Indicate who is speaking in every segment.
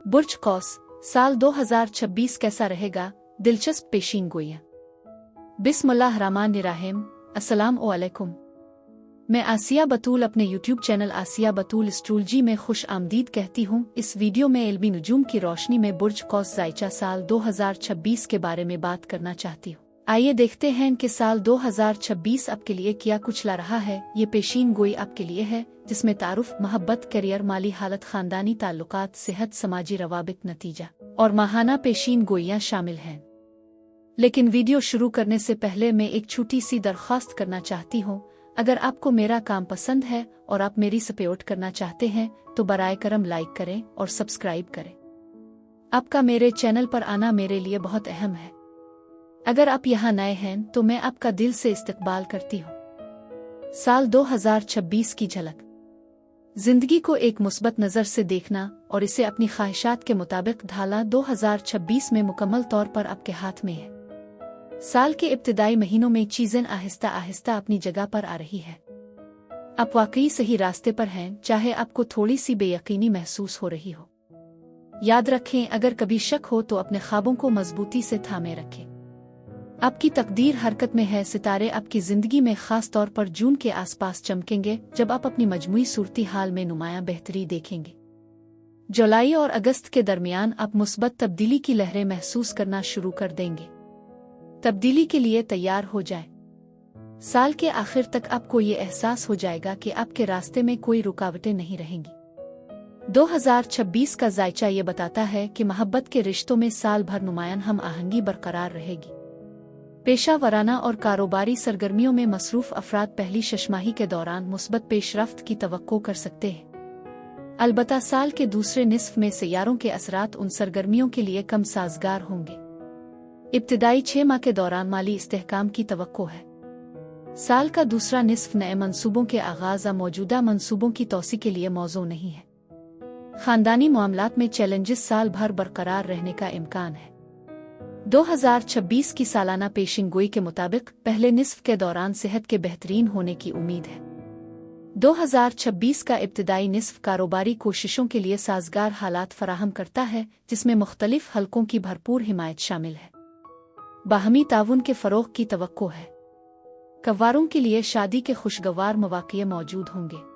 Speaker 1: बुर्ज कौस, साल 2026 कैसा रहेगा? दिलचस्प पेशीन गोइयां। बिस्मिल्लाहिर्रहमानिर्रहीम। अस्सलाम वालेकुम। मैं आसिया बतूल अपने यूट्यूब चैनल आसिया बतूल एस्ट्रोलॉजी में खुश आमदीद कहती हूँ। इस वीडियो में इल्मी नुजूम की रोशनी में बुर्ज कौस ज़ाइचा साल 2026 के बारे में बात करना चाहती हूँ। आइए देखते हैं कि साल 2026 आपके लिए क्या कुछ ला रहा है। ये पेशीन गोई आपके लिए है जिसमें तारुफ, मोहब्बत, करियर, माली हालत, खानदानी ताल्लुकात, सेहत, समाजी रवाबित, नतीजा और माहाना पेशीन गोइयां शामिल हैं। लेकिन वीडियो शुरू करने से पहले मैं एक छोटी सी दरख्वास्त करना चाहती हूँ। अगर आपको मेरा काम पसंद है और आप मेरी सपोर्ट करना चाहते हैं तो बराए करम लाइक करें और सब्सक्राइब करें। आपका मेरे चैनल पर आना मेरे लिए बहुत अहम है। अगर आप यहाँ नए हैं तो मैं आपका दिल से इस्तकबाल करती हूँ। साल 2026 की झलक। जिंदगी को एक मुस्बत नज़र से देखना और इसे अपनी ख्वाहिशात के मुताबिक ढालना 2026 में मुकम्मल तौर पर आपके हाथ में है। साल के इब्तिदाई महीनों में चीज़ें आहिस्ता आहिस्ता अपनी जगह पर आ रही है। आप वाकई सही रास्ते पर हैं, चाहे आपको थोड़ी सी बेयकीनी महसूस हो रही हो। याद रखें, अगर कभी शक हो तो अपने ख्वाबों को मजबूती से थामे रखें। आपकी तकदीर हरकत में है। सितारे आपकी जिंदगी में खास तौर पर जून के आसपास चमकेंगे जब आप अपनी मजमूई सूरती हाल में नुमायां बेहतरी देखेंगे। जुलाई और अगस्त के दरमियान आप मुस्बत तब्दीली की लहरें महसूस करना शुरू कर देंगे। तब्दीली के लिए तैयार हो जाए। साल के आखिर तक आपको ये एहसास हो जाएगा कि आपके रास्ते में कोई रुकावटें नहीं रहेंगी। 2026 का जायचा ये बताता है कि मोहब्बत के रिश्तों में साल भर नुमायां हम आहंगी बरकरार रहेगी। पेशा वराना और कारोबारी सरगर्मियों में मसरूफ अफराद पहली शशमाही के दौरान मुस्बत पेशरफ्त की तवक्को कर सकते हैं। अलबत्ता साल के दूसरे निस्फ में सियारों के असरात उन सरगर्मियों के लिए कम साजगार होंगे। इब्तिदाई 6 माह के दौरान माली इस्तेहकाम की तवक्को है। साल का दूसरा निस्फ नए मंसूबों के आगाज या मौजूदा मंसूबों की तौसी के लिए मौजू नहीं है। खानदानी मामलात में चैलेंजेस साल भर बरकरार रहने का इम्कान है। 2026 की सालाना पेशिनगोई के मुताबिक पहले निस्फ के दौरान सेहत के बेहतरीन होने की उम्मीद है। 2026 का इब्तिदाई निस्फ कारोबारी कोशिशों के लिए साजगार हालात फराहम करता है, जिसमें मुख्तलिफ हलकों की भरपूर हिमायत शामिल है। बाहमी ताउन के फ़रोग़ की तवक्को है। कव्वारों के लिए शादी के खुशगवार मौक़े मौजूद होंगे।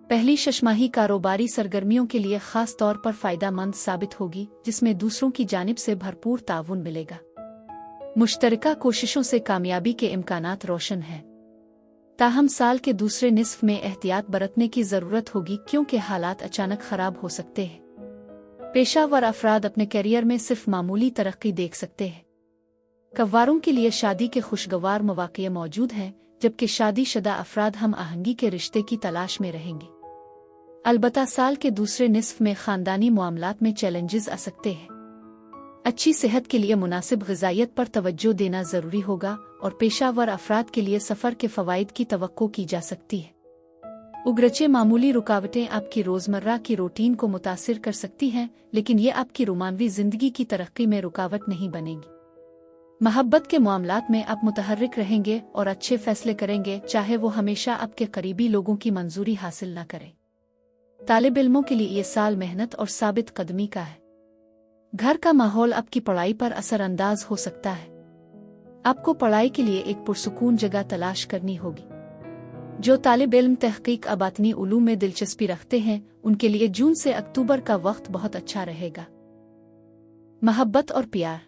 Speaker 1: पहली शशमाही कारोबारी सरगर्मियों के लिए खास तौर पर फ़ायदेमंद साबित होगी, जिसमें दूसरों की जानिब से भरपूर ताउन मिलेगा। मुश्तरका कोशिशों से कामयाबी के इम्कानात रोशन हैं। ताहम साल के दूसरे निस्फ में एहतियात बरतने की ज़रूरत होगी, क्योंकि हालात अचानक ख़राब हो सकते हैं। पेशावर अफराद अपने करियर में सिर्फ मामूली तरक्की देख सकते हैं। कव्वारों के लिए शादी के खुशगवार मौक़े मौजूद हैं, जबकि शादीशुदा अफराद हम आहंगी के रिश्ते की तलाश में रहेंगे। अलबत्ता साल के दूसरे निस्फ में खानदानी मामलात में चैलेंजेस आ सकते हैं। अच्छी सेहत के लिए मुनासिब ग़िज़ाइयत पर तवज्जो देना ज़रूरी होगा और पेशावर अफराद के लिए सफ़र के फ़वाइद की तवक्को की जा सकती है। उगरचे मामूली रुकावटें आपकी रोज़मर्रा की रूटीन को मुतासिर कर सकती हैं, लेकिन ये आपकी रोमानवी ज़िंदगी की तरक्की में रुकावट नहीं बनेगी। मोहब्बत के मामलात में आप मुतहर्रिक रहेंगे और अच्छे फैसले करेंगे, चाहे वो हमेशा आपके करीबी लोगों की मंजूरी हासिल न करें। तालिब इल्मों के लिए ये साल मेहनत और साबित कदमी का है। घर का माहौल आपकी पढ़ाई पर असरअंदाज हो सकता है। आपको पढ़ाई के लिए एक पुरसुकून जगह तलाश करनी होगी। जो तालिब इल्म तहकीक अबातनी उलूम में दिलचस्पी रखते हैं, उनके लिए जून से अक्टूबर का वक्त बहुत अच्छा रहेगा। मोहब्बत और प्यार।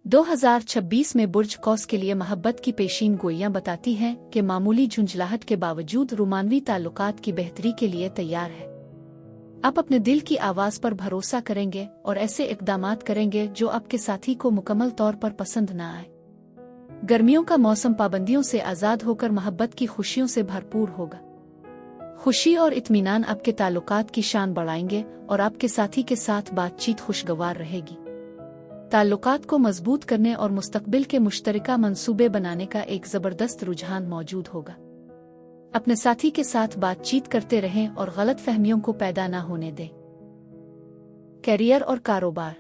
Speaker 1: 2026 में बुर्ज कौस के लिए मोहब्बत की पेशीन गोइयां बताती हैं कि मामूली झुंझलाहट के बावजूद रोमानवी ताल्लुकात की बेहतरी के लिए तैयार है। आप अपने दिल की आवाज़ पर भरोसा करेंगे और ऐसे इक़दामात करेंगे जो आपके साथी को मुकम्मल तौर पर पसंद न आए। गर्मियों का मौसम पाबंदियों से आज़ाद होकर मोहब्बत की खुशियों से भरपूर होगा। खुशी और इत्मीनान आपके ताल्लुकात की शान बढ़ाएंगे और आपके साथी के साथ बातचीत खुशगवार रहेगी। ताल्लुकात को मजबूत करने और मुस्तकबिल के मुश्तरका मंसूबे बनाने का एक ज़बरदस्त रुझान मौजूद होगा। अपने साथी के साथ बातचीत करते रहें और गलत फहमियों को पैदा न होने दें। करियर और कारोबार।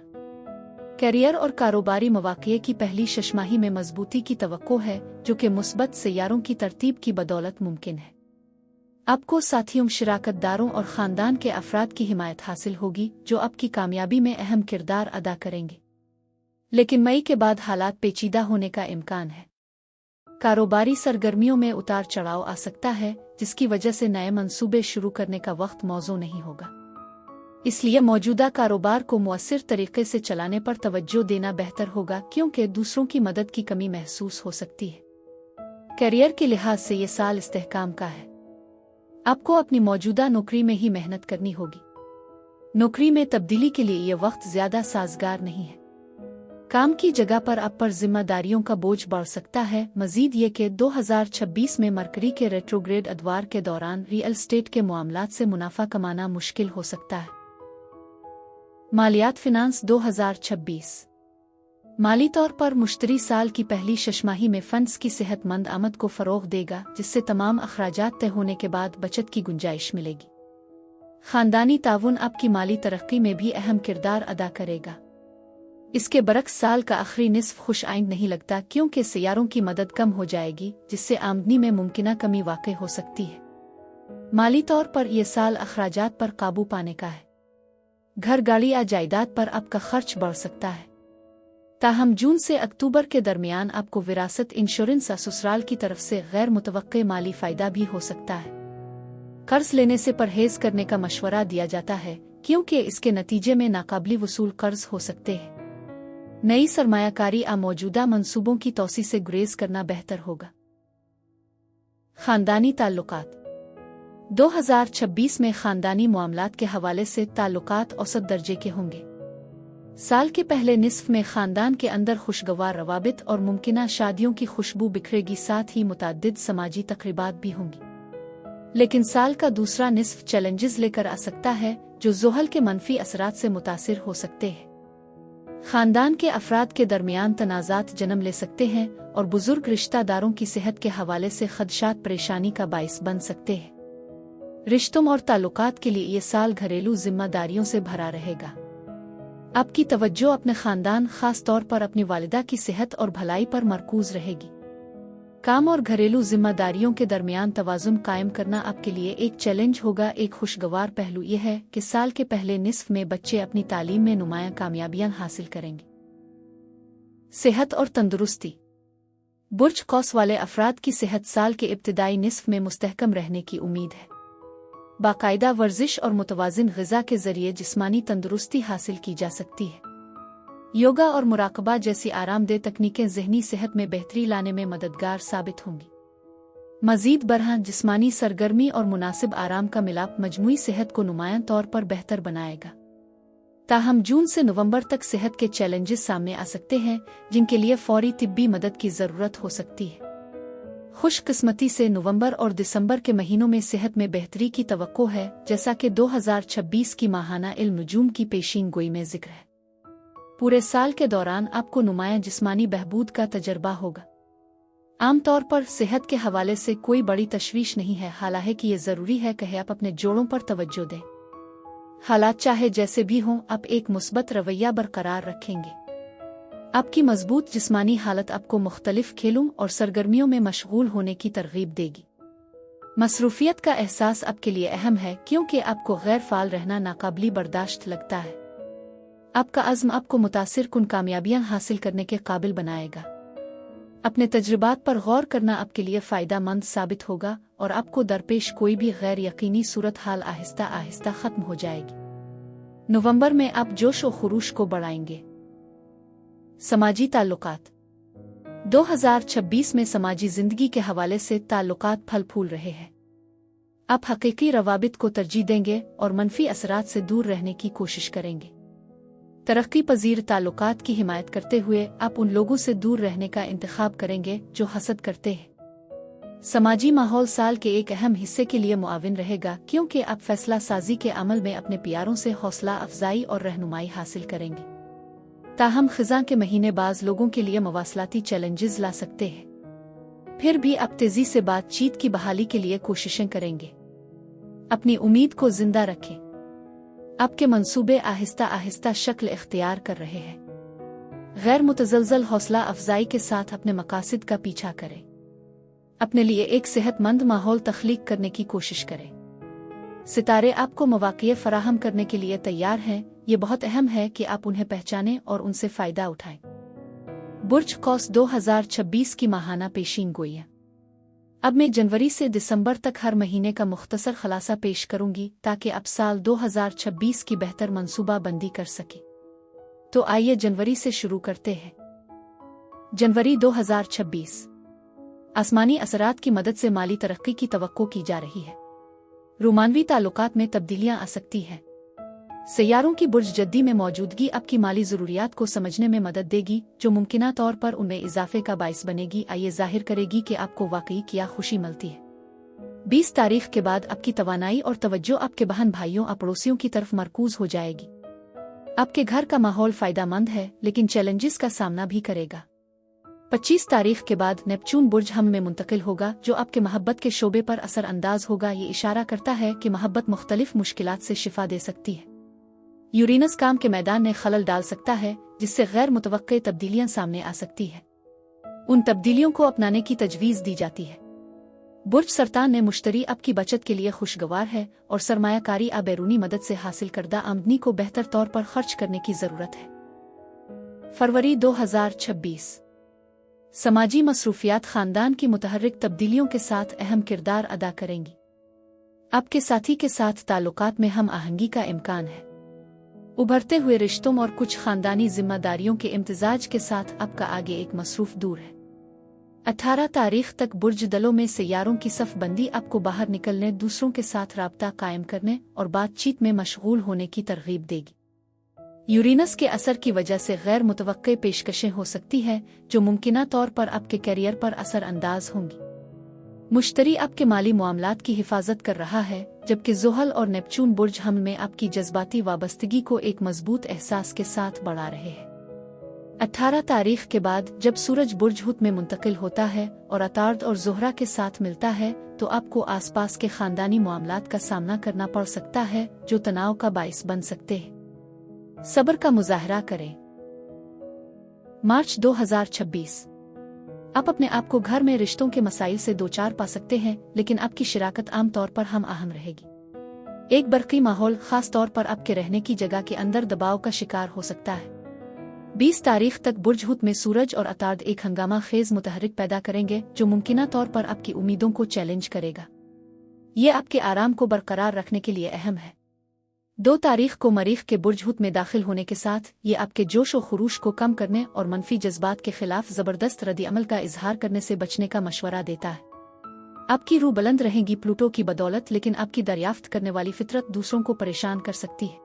Speaker 1: करियर और कारोबारी मौक़े की पहली शशमाही में मजबूती की तवक्को है, जो कि मुस्बत सियारों की तरतीब की बदौलत मुमकिन है। आपको साथियों, शराकतदारों और ख़ानदान के अफराद की हिमायत हासिल होगी जो आपकी कामयाबी में अहम किरदार अदा करेंगे। लेकिन मई के बाद हालात पेचीदा होने का इम्कान है। कारोबारी सरगर्मियों में उतार चढ़ाव आ सकता है, जिसकी वजह से नए मंसूबे शुरू करने का वक्त मौजूद नहीं होगा। इसलिए मौजूदा कारोबार को मुअस्सिर तरीके से चलाने पर तवज्जो देना बेहतर होगा, क्योंकि दूसरों की मदद की कमी महसूस हो सकती है। करियर के लिहाज से ये साल इस्तेहकाम का है। आपको अपनी मौजूदा नौकरी में ही मेहनत करनी होगी। नौकरी में तब्दीली के लिए यह वक्त ज्यादा साजगार नहीं है। काम की जगह पर आप पर जिम्मेदारियों का बोझ बढ़ सकता है। मजीद ये कि 2026 में मरकरी के रेट्रोग्रेड अदवार के दौरान रियल एस्टेट के मामलात से मुनाफा कमाना मुश्किल हो सकता है। मालियात फिनांस 2026 माली तौर पर मुश्तरी साल की पहली छमाही में फंड्स की सेहतमंद आमद को फ़रोग़ देगा, जिससे तमाम अखराजात तय होने के बाद बचत की गुंजाइश मिलेगी। ख़ानदानी ताउन आपकी माली तरक्की में भी अहम किरदार अदा करेगा। इसके बरक्स साल का आखिरी निस्फ खुश आइंद नहीं लगता, क्योंकि सियारों की मदद कम हो जाएगी, जिससे आमदनी में मुमकिना कमी वाक़ई हो सकती है। माली तौर पर यह साल अखराजात पर काबू पाने का है। घर, गाड़ी या जायदाद पर आपका खर्च बढ़ सकता है। ताहम जून से अक्टूबर के दरमियान आपको विरासत, इंश्योरेंस या ससुराल की तरफ से गैर मुतवक्के माली फ़ायदा भी हो सकता है। कर्ज लेने से परहेज करने का मशवरा दिया जाता है, क्योंकि इसके नतीजे में नाकाबिल वसूल कर्ज हो सकते हैं। नई सरमायाकारी या मौजूदा मंसूबों की तौसी से गुरेज करना बेहतर होगा। ख़ानदानी ताल्लुकात 2026 में ख़ानदानी मामलात के हवाले से ताल्लुकात औसत दर्जे के होंगे। साल के पहले निस्फ में ख़ानदान के अंदर खुशगवार रवाबित और मुमकिना शादियों की खुशबू बिखरेगी, साथ ही मुताद्दिद समाजी तकरीबात भी होंगी। लेकिन साल का दूसरा निस्फ चैलेंजेस लेकर आ सकता है, जो ज़ोहल के मनफी असरात से मुतासिर हो सकते हैं। ख़ानदान के अफराद के दरमियान तनाज़ात जन्म ले सकते हैं और बुजुर्ग रिश्तेदारों की सेहत के हवाले से खदशात परेशानी का बाइस बन सकते हैं। रिश्तों और ताल्लुकात के लिए ये साल घरेलू जिम्मेदारियों से भरा रहेगा। आपकी तवज्जो अपने ख़ानदान, ख़ास तौर पर अपनी वालिदा की सेहत और भलाई पर मरकूज रहेगी। काम और घरेलू जिम्मेदारियों के दरमियान तवाज़ुन कायम करना आपके लिए एक चैलेंज होगा। एक खुशगवार पहलू यह है कि साल के पहले निस्फ में बच्चे अपनी तालीम में नुमायां कामयाबियां हासिल करेंगे। सेहत और तंदुरुस्ती बुर्ज कौस वाले अफराद की सेहत साल के इब्तिदाई निस्फ में मुस्तहकम रहने की उम्मीद है। बाकायदा वर्जिश और मुतवाज़िन ग़िज़ा के ज़रिए जिस्मानी तंदुरुस्ती हासिल की जा सकती है। योगा और मुराकबा जैसी आरामदेह तकनीकें ज़हनी सेहत में बेहतरी लाने में मददगार साबित होंगी। मज़ीद बरहां जिस्मानी सरगर्मी और मुनासिब आराम का मिलाप मजमूई सेहत को नुमायां तौर पर बेहतर बनाएगा। ताहम जून से नवंबर तक सेहत के चैलेंजेस सामने आ सकते हैं, जिनके लिए फौरी तिब्बी मदद की ज़रूरत हो सकती है। खुशकिस्मती से नवंबर और दिसंबर के महीनों में सेहत में बेहतरी की तवक्को है, जैसा कि 2026 की माहाना इल्म नजूम की पेशीन गोई में जिक्र है। पूरे साल के दौरान आपको नुमायां जिस्मानी बहबूद का तजर्बा होगा। आमतौर पर सेहत के हवाले से कोई बड़ी तशवीश नहीं है, हालांकि ये ज़रूरी है कि आप अपने जोड़ों पर तवज्जो दें। हालात चाहे जैसे भी हों, आप एक मुस्बत रवैया बरकरार रखेंगे। आपकी मजबूत जिस्मानी हालत आपको मुख्तलिफ खेलों और सरगर्मियों में मशगूल होने की तरगीब देगी। मसरूफियत का एहसास आपके लिए अहम है, क्योंकि आपको गैर फाल रहना नाकाबिल बर्दाश्त लगता है। आपका अज़्म आपको मुतासिर कुन कामयाबियां हासिल करने के काबिल बनाएगा। अपने तजुर्बात पर गौर करना आपके लिए फ़ायदा मंद साबित होगा और आपको दरपेश कोई भी गैर यकीनी सूरत हाल आहिस्ता आहिस्ता ख़त्म हो जाएगी। नवंबर में आप जोश व खुरूश को बढ़ाएंगे। समाजी ताल्लुकात 2026 में समाजी जिंदगी के हवाले से ताल्लुकात फल फूल रहे हैं। आप हकीकी रवाबित को तरजीह देंगे और मनफी असरात से दूर रहने की कोशिश करेंगे। तरक्की पजीर ताल्लुकात की हिमायत करते हुए आप उन लोगों से दूर रहने का इंतखाब करेंगे जो हसद करते हैं। समाजी माहौल साल के एक अहम हिस्से के लिए मुआविन रहेगा, क्योंकि आप फैसला साजी के अमल में अपने प्यारों से हौसला अफजाई और रहनुमाई हासिल करेंगे। ताहम खिज़ां के महीने बाज लोगों के लिए मवासलाती चैलेंजेस ला सकते हैं। फिर भी आप तेजी से बातचीत की बहाली के लिए कोशिशें करेंगे। अपनी उम्मीद को जिंदा रखें। आपके मंसूबे आहिस्ता आहिस्ता शक्ल इख्तियार कर रहे हैं। गैर मुतज़लज़ल हौसला अफजाई के साथ अपने मकासद का पीछा करें। अपने लिए एक सेहतमंद माहौल तख्लीक करने की कोशिश करें। सितारे आपको मौक़े फराहम करने के लिए तैयार हैं, ये बहुत अहम है कि आप उन्हें पहचानें और उनसे फ़ायदा उठाएं। बुर्ज कौस 2026 की माहाना पेशीन गोई है। अब मैं जनवरी से दिसंबर तक हर महीने का मुख्तसर खलासा पेश करूंगी ताकि आप साल 2026 की बेहतर मंसूबा बंदी कर सकें। तो आइए जनवरी से शुरू करते हैं। जनवरी 2026 आसमानी असरात की मदद से माली तरक्की की तवक्को की जा रही है। रोमानवी ताल्लुकात में तब्दीलियां आ सकती हैं। सैयारों की बुर्ज जद्दी में मौजूदगी आपकी माली ज़रूरियात को समझने में मदद देगी, जो मुमकिना तौर पर उनमें इजाफे का बाइस बनेगी। आइए जाहिर करेगी कि आपको वाकई क्या खुशी मिलती है। 20 तारीख के बाद आपकी तवानाई और तवज्जो आपके बहन भाइयों और पड़ोसियों की तरफ मरकूज हो जाएगी। आपके घर का माहौल फायदेमंद है, लेकिन चैलेंजेस का सामना भी करेगा। 25 तारीख के बाद नेपच्यून बुर्ज हम में मुंतकिल होगा, जो आपके मोहब्बत के शोबे पर असर अंदाज होगा। ये इशारा करता है कि मोहब्बत मुख्तलिफ मुश्किलात से शिफा दे सकती है। यूरेनस काम के मैदान में खलल डाल सकता है, जिससे गैर मुतवक्के तब्दीलियां सामने आ सकती है। उन तब्दीलियों को अपनाने की तजवीज़ दी जाती है। बुर्ज सरतान ने मुश्तरी आपकी बचत के लिए खुशगवार है और सरमायाकारी आ बैरूनी मदद से हासिल करदा आमदनी को बेहतर तौर पर खर्च करने की ज़रूरत है। फरवरी 2026 समाजी मसरूफियात खानदान की मुतहर्रिक तब्दीलियों के साथ अहम किरदार अदा करेंगी। आपके साथी के साथ ताल्लुकात में हम आहंगी का इम्कान है। उभरते हुए रिश्तों और कुछ खानदानी जिम्मेदारियों के इम्तिजाज के साथ आपका आगे एक मसरूफ दूर है। 18 तारीख तक बुर्ज दलों में सैयारों की सफ बंदी आपको बाहर निकलने, दूसरों के साथ राब्ता कायम करने और बातचीत में मशगूल होने की तरगीब देगी। यूरेनस के असर की वजह से गैर मुतवक्के पेशकशें हो सकती हैं, जो मुमकिना तौर पर आपके कैरियर पर असर अंदाज होंगी। मुश्तरी आपके माली मामलात की हिफाजत कर रहा है, जबकि ज़ुहल और नेपच्यून बुर्ज हम में आपकी जज्बाती वाबस्तगी को एक मजबूत एहसास के साथ बढ़ा रहे हैं। 18 तारीख के बाद जब सूरज बुर्ज हुत में मुंतकिल होता है और अतार्द और ज़ोहरा के साथ मिलता है, तो आपको आसपास के खानदानी मामलात का सामना करना पड़ सकता है, जो तनाव का बाइस बन सकते हैं। सब्र का मुजाहरा करें। मार्च 2026 आप अपने आप को घर में रिश्तों के मसाइल से दो चार पा सकते हैं, लेकिन आपकी शिराकत आम तौर पर हम आहम रहेगी। एक बरक़ी माहौल खास तौर पर आपके रहने की जगह के अंदर दबाव का शिकार हो सकता है। 20 तारीख तक बुर्ज हुत में सूरज और अतार्द एक हंगामा खेज मुतहर्रिक पैदा करेंगे, जो मुमकिना तौर पर आपकी उम्मीदों को चैलेंज करेगा। ये आपके आराम को बरकरार रखने के लिए अहम है। 2 तारीख को मरीख के बुर्ज हुत में दाखिल होने के साथ ये आपके जोश और खुरूश को कम करने और मनफी जज्बात के खिलाफ जबरदस्त रद्द-ए-अमल का इजहार करने से बचने का मशवरा देता है। आपकी रूह बुलंद रहेगी प्लूटो की बदौलत, लेकिन आपकी दरियाफ्त करने वाली फितरत दूसरों को परेशान कर सकती है।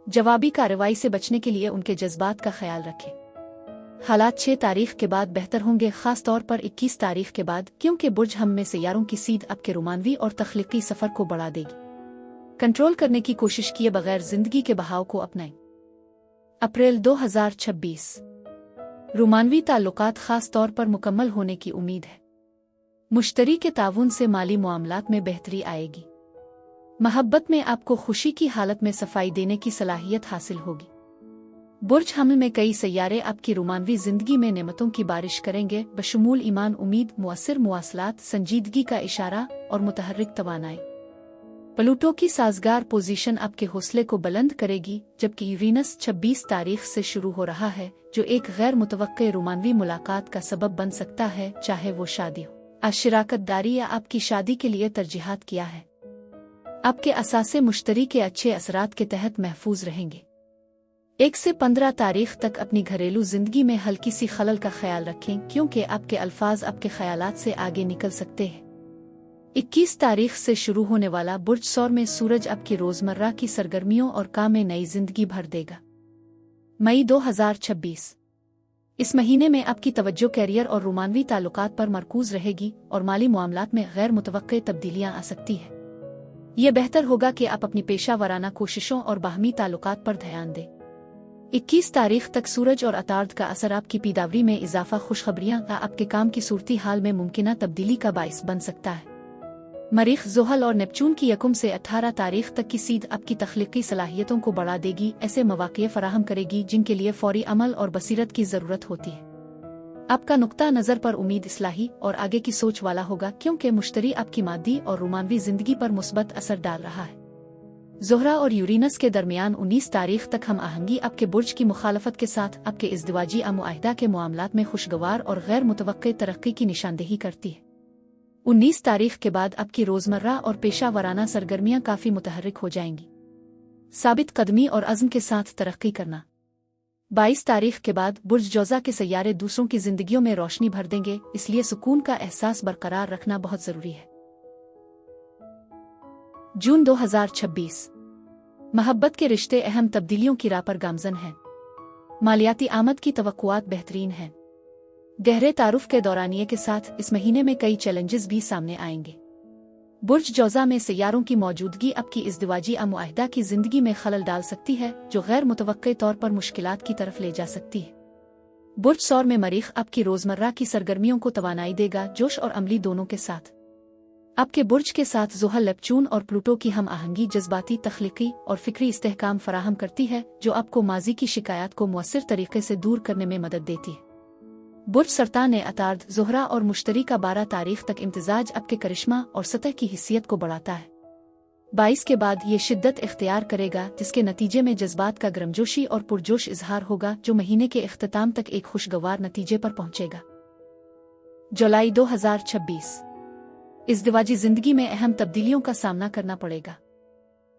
Speaker 1: जवाबी कार्रवाई से बचने के लिए उनके जज्बात का ख्याल रखें। हालात 6 तारीख के बाद बेहतर होंगे, खास तौर पर 21 तारीख के बाद, क्योंकि बुर्ज हम में सैयारों की सीध आपके रोमानवी और तख्लीकी सफर को बढ़ा देगी। कंट्रोल करने की कोशिश किए बगैर जिंदगी के बहाव को अपनाएं। अप्रैल 2026 रोमानवी ताल्लुकात खास तौर पर मुकम्मल होने की उम्मीद है। मुश्तरी के ताउन से माली मामलात में बेहतरी आएगी। मोहब्बत में आपको खुशी की हालत में सफाई देने की सलाहियत हासिल होगी। बुर्ज हमल में कई सैयारे आपकी रोमानवी जिंदगी में नेमतों की बारिश करेंगे, बशमूल ईमान, उम्मीद, मुअस्सिर मुवासलात, संजीदगी का इशारा और मुतहर्रिक तवानाई। प्लूटो की साजगार पोजीशन आपके हौसले को बुलंद करेगी, जबकि यूरेनस 26 तारीख से शुरू हो रहा है, जो एक गैर मुतवक्के रोमानवी मुलाकात का सबब बन सकता है, चाहे वो शादी हो, शिराकतदारी या आपकी शादी के लिए तरजीहात किया है। आपके असासे मुश्तरी के अच्छे असरात के तहत महफूज रहेंगे। 1 से 15 तारीख तक अपनी घरेलू जिंदगी में हल्की सी खलल का ख्याल रखें, क्योंकि आपके अल्फाज आपके ख्यालात से आगे निकल सकते हैं। 21 तारीख से शुरू होने वाला बुर्ज सौर में सूरज आपकी रोजमर्रा की सरगर्मियों और काम में नई जिंदगी भर देगा। मई 2026 इस महीने में आपकी तवज्जो कैरियर और रोमानवी ताल्लुकात पर मरकूज रहेगी और माली मामलात में गैर मुतवक्के तब्दीलियां आ सकती है। यह बेहतर होगा कि आप अपनी पेशा वराना कोशिशों और बाहमी ताल्लुकात पर ध्यान दें। 21 तारीख तक सूरज और अतार्द का असर आपकी पैदावारी में इजाफा, खुशखबरियां का आपके काम की सूरती हाल में मुमकिना तब्दीली का बाइस बन सकता है। मरीख, ज़ुहल और नेपच्यून की 1 से 18 तारीख तक की सीध आपकी तख्लीकी सलाहियतों को बढ़ा देगी, ऐसे मौक़े फराहम करेगी जिनके लिए फौरी अमल और बसीरत की ज़रूरत होती है। आपका नुक्ता नज़र पर उम्मीद इस्लाही और आगे की सोच वाला होगा, क्योंकि मुश्तरी आपकी मादी और रोमानवी जिंदगी पर मुस्बत असर डाल रहा है। ज़ोहरा और यूरेनस के दरमियान 19 तारीख तक हम आहंगी आपके बुर्ज की मुखालफत के साथ आपके इज़्दिवाजी मुआहिदा के मामलात में खुशगवार और गैर मुतवक्के तरक्की की निशानदेही करती है। 19 तारीख के बाद आपकी रोज़मर्रा और पेशा वराना सरगर्मियाँ काफ़ी मुतहर्रिक हो जाएंगी। साबित कदमी और अज़्म के साथ तरक्की करना। 22 तारीख के बाद बुर्ज जौज़ा के सैयारे दूसरों की जिंदगियों में रोशनी भर देंगे, इसलिए सुकून का एहसास बरकरार रखना बहुत जरूरी है। जून 2026। महब्बत के रिश्ते अहम तब्दीलियों की राह पर गामजन हैं। मालियाती आमद की तवक्कुआत बेहतरीन हैं। गहरे तारुफ के दौरानिये के साथ इस महीने में कई चैलेंजेस भी सामने आएंगे। बुर्ज जौज़ा में सैयारों की मौजूदगी आपकी इज़्दिवाजी मुआहिदा की जिंदगी में खलल डाल सकती है, जो गैर मुतवक्के तौर पर मुश्किलात की तरफ ले जा सकती है। बुर्ज सौर में मरीख आपकी रोज़मर्रा की सरगर्मियों को तवानाई देगा, जोश और अमली दोनों के साथ। आपके बुर्ज के साथ ज़ुहल, नेपच्यून और प्लूटो की हम आहंगी जज्बाती, तख्लीकी और फिक्री इस्तेहकाम फराहम करती है, जो आपको माजी की शिकायत को मुअस्सिर तरीके से दूर करने में मदद देती है। बुर्ज सरतान अतार्द, ज़ोहरा और मुश्तरी का 12 तारीख तक इम्तिजाज आपके करिश्मा और सतह की हिस्सियत को बढ़ाता है। 22 के बाद ये शिद्दत इख्तियार करेगा, जिसके नतीजे में जज्बात का गर्मजोशी और पुरजोश इजहार होगा, जो महीने के इख्तिताम तक एक खुशगवार नतीजे पर पहुंचेगा। जुलाई 2026। इज़्दिवाजी जिंदगी में अहम तब्दीलियों का सामना करना पड़ेगा।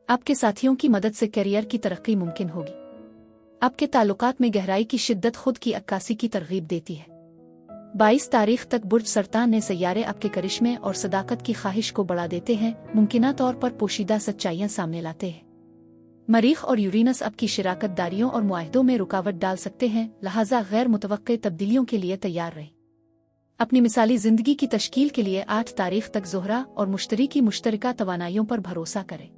Speaker 1: आपके साथियों की मदद से करियर की तरक्की मुमकिन होगी। आपके ताल्लुकात में गहराई की शिद्दत खुद की अक्कासी की तरगीब देती है। 22 तारीख तक बुर्ज सरतान ने सैयारे आपके करिश्मे और सदाकत की ख्वाहिश को बढ़ा देते हैं, मुमकिना तौर पर पोशीदा सच्चाइयां सामने लाते हैं। मरीख और यूरेनस आपकी शिराकत दारियों और मुआहिदों में रुकावट डाल सकते हैं, लिहाजा गैर मुतवक्के तब्दीलियों के लिए तैयार रहें। अपनी मिसाली जिंदगी की तश्कील के लिए 8 तारीख तक ज़ोहरा और मुश्तरी की मुश्तरका तवानाइयों पर भरोसा करें।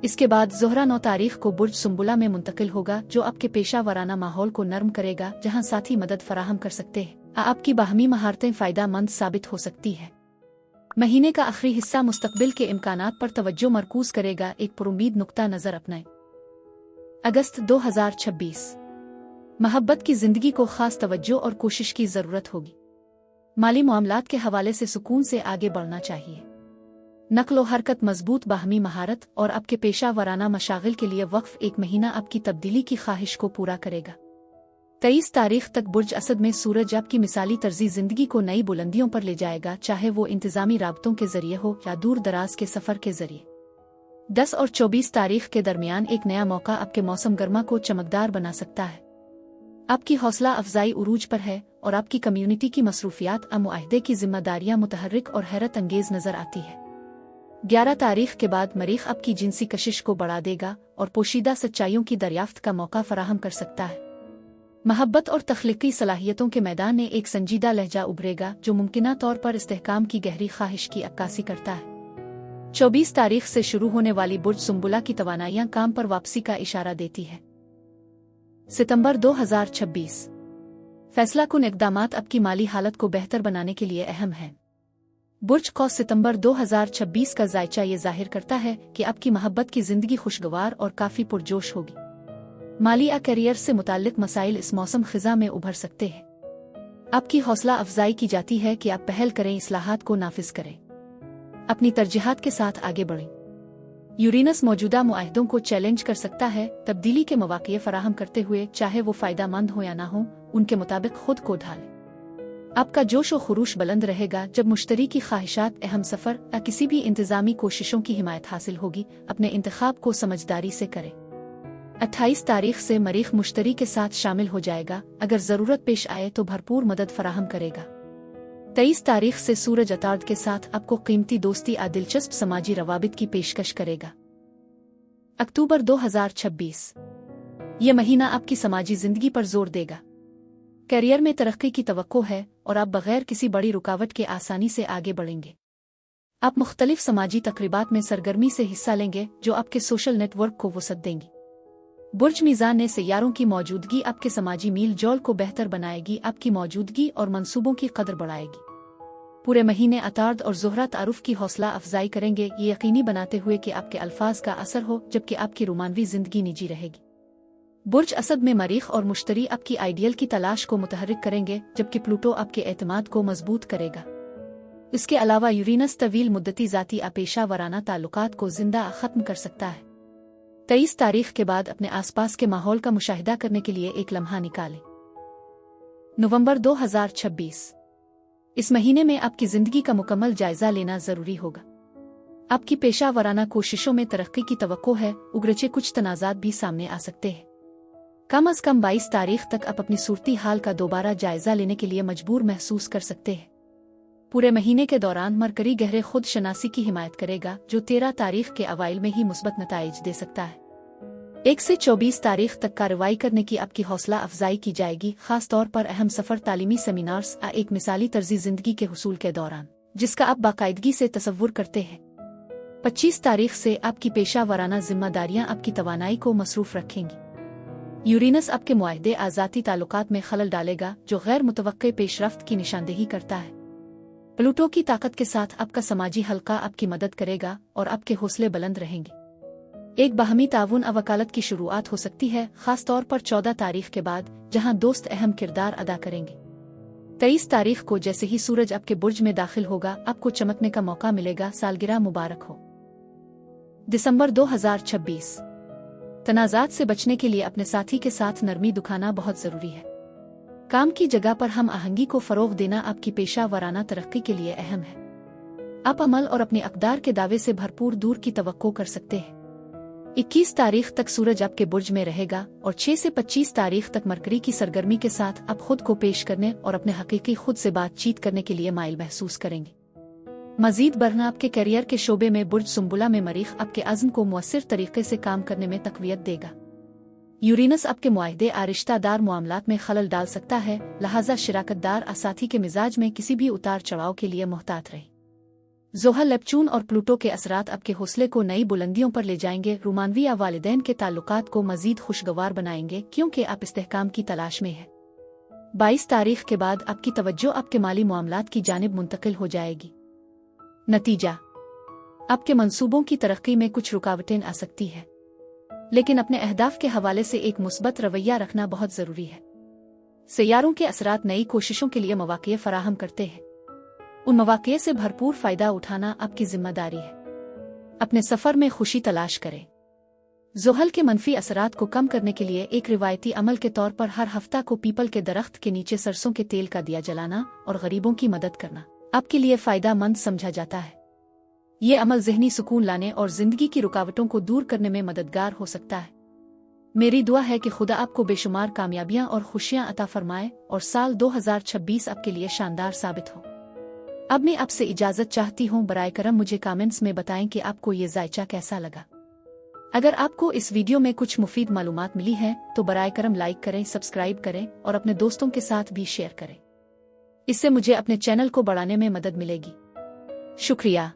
Speaker 1: इसके बाद ज़ोहरा 9 तारीख को बुर्ज सुम्बुला में मुंतकिल होगा, जो आपके पेशा वराना माहौल को नर्म करेगा, जहां साथी मदद फराहम कर सकते हैं। आपकी बाहमी महारतें फ़ायदा मंद साबित हो सकती है। महीने का आखिरी हिस्सा मुस्तकबिल के इम्कानात पर तवज्जो मरकूज करेगा। एक पुरुमीद नुक्ता नज़र अपनाएं। अगस्त 2026। महब्बत की जिंदगी को खास तवज्जो और कोशिश की ज़रूरत होगी। माली मामलात के हवाले से सुकून से आगे बढ़ना चाहिए। नक्लो हरकत, मजबूत बाहमी महारत और आपके पेशा वराना मशागिल के लिए वक्फ एक महीना आपकी तब्दीली की ख्वाहिश को पूरा करेगा। 23 तारीख तक बुर्ज असद में सूरज आपकी मिसाली तर्जी जिंदगी को नई बुलंदियों पर ले जाएगा, चाहे वो इंतजामी राबतों के जरिए हो या दूर दराज के सफर के जरिए। 10 और 24 तारीख के दरमियान एक नया मौका आपके मौसम गर्मा को चमकदार बना सकता है। आपकी हौसला अफजाई उरूज पर है और आपकी कम्युनिटी की मसरूफियात मुआहिदे की जिम्मेदारियां मुतहर्रिक और हैरत अंगेज नजर आती है। 11 तारीख के बाद मरीख आपकी जिनसी कशिश को बढ़ा देगा और पोशीदा सच्चाइयों की दरियाफ्त का मौका फराहम कर सकता है। महब्बत और तख्लीकी सलाहियतों के मैदान में एक संजीदा लहजा उभरेगा, जो मुमकिना तौर पर इस्तेहकाम की गहरी ख्वाहिश की अक्कासी करता है। 24 तारीख से शुरू होने वाली बुर्ज सुम्बुला की तवानाइयां काम पर वापसी का इशारा देती है। सितंबर 2026। फैसला कुन इक़दामात आपकी माली हालत को बेहतर बनाने के लिए अहम है। बुर्ज कौस सितंबर 2026 का जायचा ये जाहिर करता है कि आपकी महब्बत की जिंदगी खुशगवार और काफी पुरजोश होगी। माली या करियर से मुताल्लिक मसाइल इस मौसम खिजा में उभर सकते हैं। आपकी हौसला अफजाई की जाती है कि आप पहल करें, इस्लाहात को नाफिज करें, अपनी तरजीहात के साथ आगे बढ़ें। यूरेनस मौजूदा मुआहिदों को चैलेंज कर सकता है, तब्दीली के मौक़े फराहम करते हुए, चाहे वो फ़ायदा मंद हो या ना हो, उनके मुताबिक खुद को ढालें। आपका जोश व खुरूश बुलंद रहेगा जब मुश्तरी की ख्वाहिशात, अहम सफ़र या किसी भी इंतज़ामी कोशिशों की हिमायत हासिल होगी। अपने इंतखाब को समझदारी से करें। 28 तारीख से मरीख मुश्तरी के साथ शामिल हो जाएगा, अगर ज़रूरत पेश आए तो भरपूर मदद फराहम करेगा। 23 तारीख से सूरज अतार्द के साथ आपको कीमती दोस्ती या दिलचस्प समाजी रवाबित की पेशकश करेगा। अक्टूबर 2026। यह महीना आपकी समाजी जिंदगी पर जोर देगा। करियर में तरक्की की तवक्को है और आप बगैर किसी बड़ी रुकावट के आसानी से आगे बढ़ेंगे। आप मुख्तलिफ समाजी तकरीबात में सरगर्मी से हिस्सा लेंगे, जो आपके सोशल नेटवर्क को वसअत देंगी। बुर्ज मीज़ान ने सैयारों की मौजूदगी आपके समाजी मील जोल को बेहतर बनाएगी, आपकी मौजूदगी और मंसूबों की कदर बढ़ाएगी। पूरे महीने अतार्द और ज़ोहरा तारुफ की हौसला अफजाई करेंगे, ये यकीनी बनाते हुए कि आपके अल्फाज का असर हो, जबकि आपकी रोमानवी जिंदगी निजी रहेगी। बुर्ज असद में मरीख और मुश्तरी आपकी आइडियल की तलाश को मुतहर्रिक करेंगे, जबकि प्लूटो आपके एतमाद को मजबूत करेगा। इसके अलावा यूरेनस तवील मुद्दती ज़ाती अपेशा वराना ताल्लुकात को जिंदा ख़त्म कर सकता है। 23 तारीख के बाद अपने आसपास के माहौल का मुशाहिदा करने के लिए एक लम्हा निकालें। नवंबर 2026। इस महीने में आपकी जिंदगी का मुकम्मल जायजा लेना जरूरी होगा। आपकी पेशा वराना कोशिशों में तरक्की की तवक्को है, उगरचे कुछ तनाज़ात भी सामने आ सकते हैं। कम अज कम 22 तारीख तक आप अपनी सूरती हाल का दोबारा जायजा लेने के लिए मजबूर महसूस कर सकते हैं। पूरे महीने के दौरान मरकरी गहरे खुद शनासी की हिमायत करेगा, जो 13 तारीख के अवाइल में ही मुस्बत नताइज दे सकता है। 1 से 24 तारीख तक कार्रवाई करने की आपकी हौसला अफजाई की जाएगी, खास तौर पर अहम सफर, तालीमी सेमिनार्स या एक मिसाली तर्जी जिंदगी के हुसूल के दौरान, जिसका आप बाकायदगी से तसव्वुर करते हैं। 25 तारीख से आपकी पेशा वराना जिम्मेदारियां आपकी तवानाई को मसरूफ रखेंगी। यूरेनस आपके मुआहदे आज़ाती ताल्लुकात में खलल डालेगा, जो गैर मुतवक्के पेशरफ्त की निशानदेही करता है। प्लूटो की ताकत के साथ आपका समाजी हल्का आपकी मदद करेगा और आपके हौसले बुलंद रहेंगे। एक बाहमी ताउन वकालत की शुरुआत हो सकती है, खास तौर पर 14 तारीख के बाद, जहां दोस्त अहम किरदार अदा करेंगे। 23 तारीख को जैसे ही सूरज आपके बुर्ज में दाखिल होगा, आपको चमकने का मौका मिलेगा। सालगिरह मुबारक हो। दिसंबर 2026। तनाज़ात से बचने के लिए अपने साथी के साथ नरमी दिखाना बहुत जरूरी है। काम की जगह पर हम आहंगी को फरोग देना आपकी पेशा वराना तरक्की के लिए अहम है। आप अमल और अपने अक़दार के दावे से भरपूर दूर की तवक्को कर सकते हैं। 21 तारीख तक सूरज आपके बुर्ज में रहेगा और 6 से 25 तारीख तक मरकरी की सरगर्मी के साथ आप खुद को पेश करने और अपने हकीकी खुद से बातचीत करने के लिए माइल महसूस करेंगे। मजीद बढ़ना आपके करियर के शोबे में बुर्ज सुम्बुला में मरीख आपके अज़्म को मुअस्सिर तरीके से काम करने में तक़वियत देगा। यूरेनस आपके मुआहदे रिश्तेदार मामलात में खलल डाल सकता है, लिहाजा शिराकतदार साथी के मिजाज में किसी भी उतार चढ़ाव के लिए मोहतात रहे। ज़ोहल, नेपचून और प्लूटो के असरात आपके हौसले को नई बुलंदियों पर ले जाएंगे। रुमानवी या वालिदैन के ताल्लुकात को मजीद खुशगवार बनाएंगे, क्योंकि आप इस्तेहकाम की तलाश में हैं। 22 तारीख के बाद आपकी तवज्जो आपके माली मामलात की जानिब मुंतकिल हो जाएगी। नतीजा, आपके मंसूबों की तरक्की में कुछ रुकावटें आ सकती है, लेकिन अपने अहदाफ के हवाले से एक मुस्बत रवैया रखना बहुत जरूरी है। सैयारों के असरात नई कोशिशों के लिए मौक़े फराहम करते हैं। उन मौक़े से भरपूर फायदा उठाना आपकी जिम्मेदारी है। अपने सफर में खुशी तलाश करें। ज़ोहल के मनफी असरात को कम करने के लिए एक रिवायती अमल के तौर पर हर हफ्ता को पीपल के दरख्त के नीचे सरसों के तेल का दिया जलाना और गरीबों की मदद करना आपके लिए फायदा मंद समझा जाता है। ये अमल ज़हनी सुकून लाने और जिंदगी की रुकावटों को दूर करने में मददगार हो सकता है। मेरी दुआ है कि खुदा आपको बेशुमार कामयाबियां और खुशियां अता फरमाए और साल 2026 आपके लिए शानदार साबित हो। अब मैं आपसे इजाजत चाहती हूँ। बराए करम मुझे कमेंट्स में बताएं कि आपको ये जायचा कैसा लगा। अगर आपको इस वीडियो में कुछ मुफीद मालूमात मिली हैं तो बराए करम लाइक करें, सब्सक्राइब करें और अपने दोस्तों के साथ भी शेयर करें। इससे मुझे अपने चैनल को बढ़ाने में मदद मिलेगी। शुक्रिया।